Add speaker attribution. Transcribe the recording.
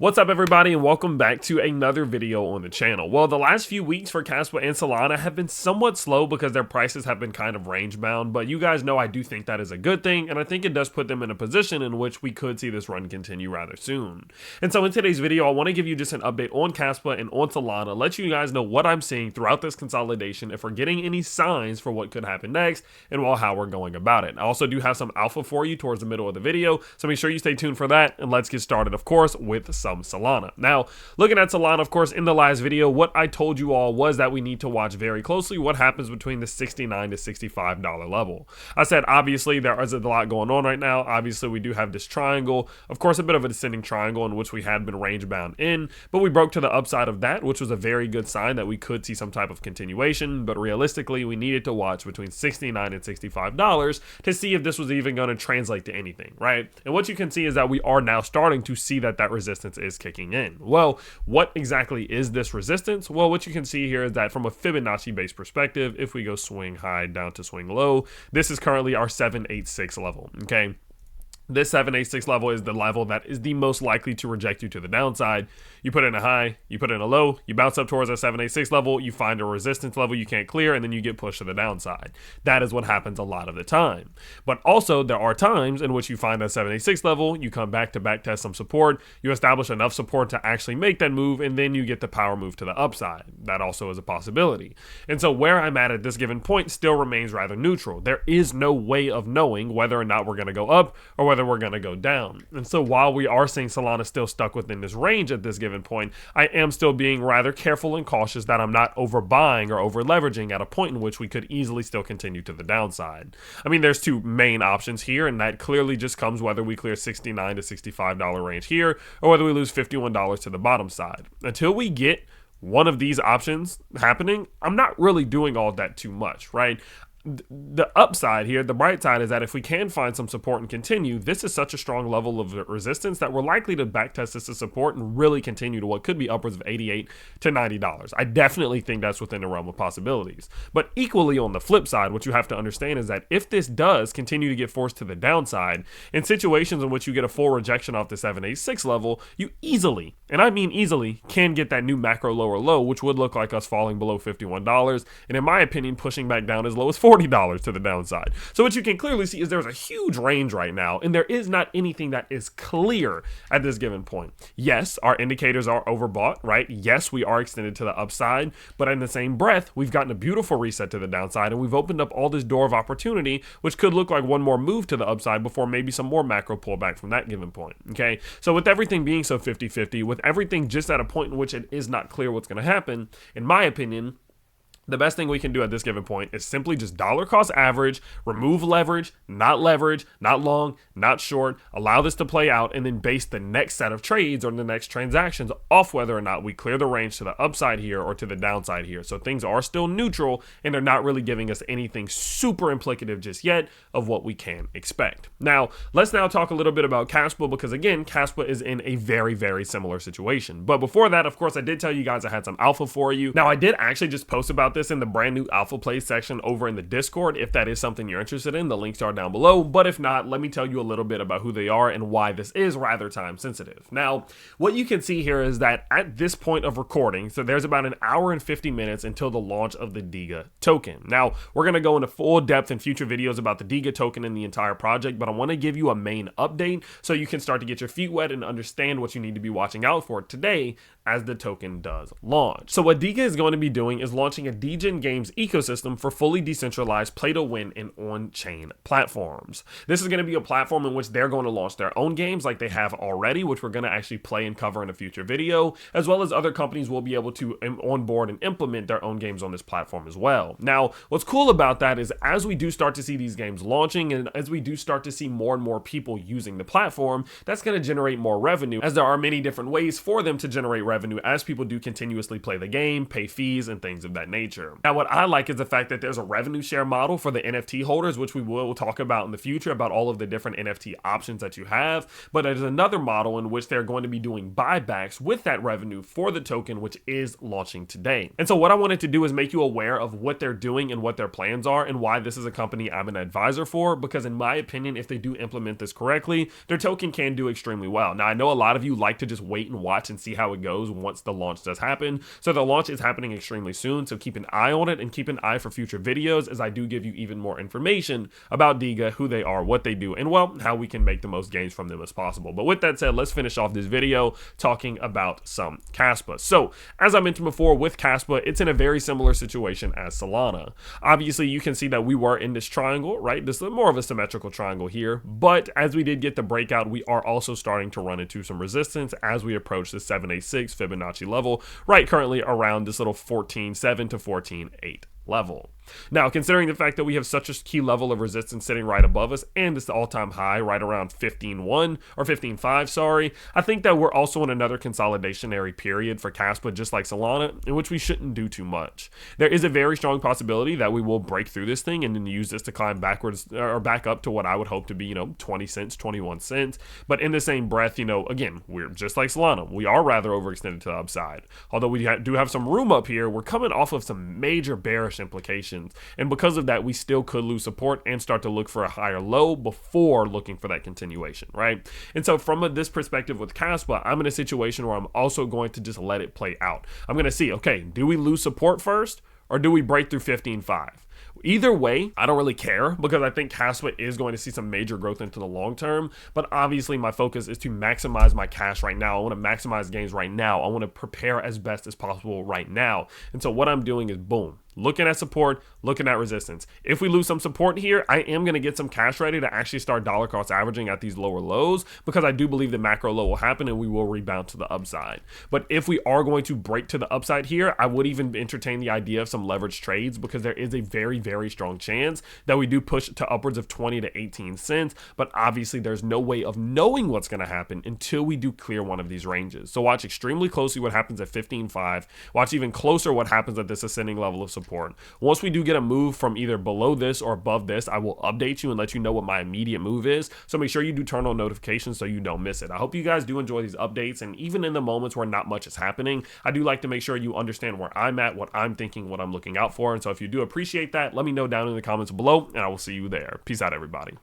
Speaker 1: What's up everybody and welcome back to another video on the channel. Well, the last few weeks for Kaspa and Solana have been somewhat slow because their prices have been kind of range bound, but you guys know I do think that is a good thing, and I think it does put them in a position in which we could see this run continue rather soon. And so in today's video, I want to give you just an update on Kaspa and on Solana, let you guys know what I'm seeing throughout this consolidation, if we're getting any signs for what could happen next, and how we're going about it. I also do have some alpha for you towards the middle of the video, so make sure you stay tuned for that, and let's get started, of course, with some Solana. Now, looking at Solana, of course, in the last video, what I told you all was that we need to watch very closely what happens between the $69 to $65 level. I said, obviously, there is a lot going on right now. Obviously, we do have this triangle, of course, a bit of a descending triangle in which we had been range bound in, but we broke to the upside of that, which was a very good sign that we could see some type of continuation. But realistically, we needed to watch between $69 and $65 to see if this was even going to translate to anything, right? And what you can see is that we are now starting to see that resistance is kicking in. Well, what exactly is this resistance? Well, what you can see here is that from a Fibonacci based perspective, if we go swing high down to swing low, this is currently our 786 level. Okay. This 786 level is the level that is the most likely to reject you to the downside. You put in a high, you put in a low, you bounce up towards a 786 level, you find a resistance level you can't clear, and then you get pushed to the downside. That is what happens a lot of the time. But also, there are times in which you find that 786 level, you come back to backtest some support, you establish enough support to actually make that move, and then you get the power move to the upside. That also is a possibility. And so where I'm at this given point still remains rather neutral. There is no way of knowing whether or not we're going to go up or whether we're going to go down. And so while we are seeing Solana still stuck within this range at this given point, I am still being rather careful and cautious that I'm not overbuying or over leveraging at a point in which we could easily still continue to the downside. I mean, there's two main options here, and that clearly just comes whether we clear $69 to $65 range here or whether we lose $51 to the bottom side. Until we get one of these options happening, I'm not really doing all that too much, right? The upside here, the bright side, is that if we can find some support and continue, this is such a strong level of resistance that we're likely to backtest this as support and really continue to what could be upwards of $88 to $90. I definitely think that's within the realm of possibilities. But equally on the flip side, what you have to understand is that if this does continue to get forced to the downside, in situations in which you get a full rejection off the 786 level, you easily, and I mean easily, can get that new macro lower low, which would look like us falling below $51, and in my opinion, pushing back down as low as $40 to the downside. So what you can clearly see is there's a huge range right now, and there is not anything that is clear at this given point. Yes, our indicators are overbought, right? Yes, we are extended to the upside, but in the same breath, we've gotten a beautiful reset to the downside, and we've opened up all this door of opportunity, which could look like one more move to the upside before maybe some more macro pullback from that given point. Okay, so with everything being so 50-50, with everything just at a point in which it is not clear what's going to happen, in my opinion, the best thing we can do at this given point is simply just dollar cost average, remove leverage, not long, not short, allow this to play out, and then base the next set of trades or the next transactions off whether or not we clear the range to the upside here or to the downside here. So things are still neutral, and they're not really giving us anything super implicative just yet of what we can expect. Now, let's now talk a little bit about Kaspa, because again, Kaspa is in a very, very similar situation. But before that, of course, I did tell you guys I had some alpha for you. Now, I did actually just post about this in the brand new alpha play section over in the Discord. If that is something you're interested in, the links are down below. But if not, let me tell you a little bit about who they are and why this is rather time sensitive. Now, what you can see here is that at this point of recording, so there's about an hour and 50 minutes until the launch of the DIGA token. Now, we're going to go into full depth in future videos about the DIGA token and the entire project, but I want to give you a main update so you can start to get your feet wet and understand what you need to be watching out for today as the token does launch. So what DIGA is going to be doing is launching a DGen games ecosystem for fully decentralized play-to-win and on-chain platforms. This is going to be a platform in which they're going to launch their own games like they have already, which we're going to actually play and cover in a future video, as well as other companies will be able to onboard and implement their own games on this platform as well. Now, what's cool about that is as we do start to see these games launching and as we do start to see more and more people using the platform, that's going to generate more revenue, as there are many different ways for them to generate revenue as people do continuously play the game, pay fees, and things of that nature. nature. Now, what I like is the fact that there's a revenue share model for the NFT holders, which we will talk about in the future about all of the different NFT options that you have. But there's another model in which they're going to be doing buybacks with that revenue for the token, which is launching today. And so what I wanted to do is make you aware of what they're doing and what their plans are and why this is a company I'm an advisor for, because in my opinion, if they do implement this correctly, their token can do extremely well. Now, I know a lot of you like to just wait and watch and see how it goes once the launch does happen. So the launch is happening extremely soon. So keep an eye on it and keep an eye for future videos as I do give you even more information about Diga, who they are, what they do, and well, how we can make the most gains from them as possible. But with that said, let's finish off this video talking about some Kaspa. So as I mentioned before, with Kaspa, it's in a very similar situation as Solana. Obviously, you can see that we were in this triangle, right? This is more of a symmetrical triangle here, but as we did get the breakout, we are also starting to run into some resistance as we approach the 786 Fibonacci level, right currently around this little 14.7 to 14.8 level. Now, considering the fact that we have such a key level of resistance sitting right above us, and it's the all-time high right around 15.1 or 15.5, sorry, I think that we're also in another consolidationary period for Kaspa, just like Solana, in which we shouldn't do too much. There is a very strong possibility that we will break through this thing and then use this to climb backwards or back up to what I would hope to be, 20 cents, 21 cents. But in the same breath, again, we're just like Solana. We are rather overextended to the upside. Although we do have some room up here, we're coming off of some major bearish implications. And because of that, we still could lose support and start to look for a higher low before looking for that continuation, right? And so from this perspective with Kaspa, I'm in a situation where I'm also going to just let it play out. I'm going to see, okay, do we lose support first or do we break through 15.5? Either way, I don't really care because I think Kaspa is going to see some major growth into the long term. But obviously, my focus is to maximize my cash right now. I want to maximize gains right now. I want to prepare as best as possible right now. And so what I'm doing is boom, looking at support, looking at resistance. If we lose some support here, I am going to get some cash ready to actually start dollar cost averaging at these lower lows because I do believe the macro low will happen and we will rebound to the upside. But if we are going to break to the upside here, I would even entertain the idea of some leverage trades because there is a very, very strong chance that we do push to upwards of 20 to 18 cents. But obviously, there's no way of knowing what's going to happen until we do clear one of these ranges. So watch extremely closely what happens at 15.5. Watch even closer what happens at this ascending level of support. Once we do get a move from either below this or above this, I will update you and let you know what my immediate move is. So make sure you do turn on notifications so you don't miss it. I hope you guys do enjoy these updates. And even in the moments where not much is happening, I do like to make sure you understand where I'm at, what I'm thinking, what I'm looking out for. And so if you do appreciate that, let me know down in the comments below and I will see you there. Peace out, everybody.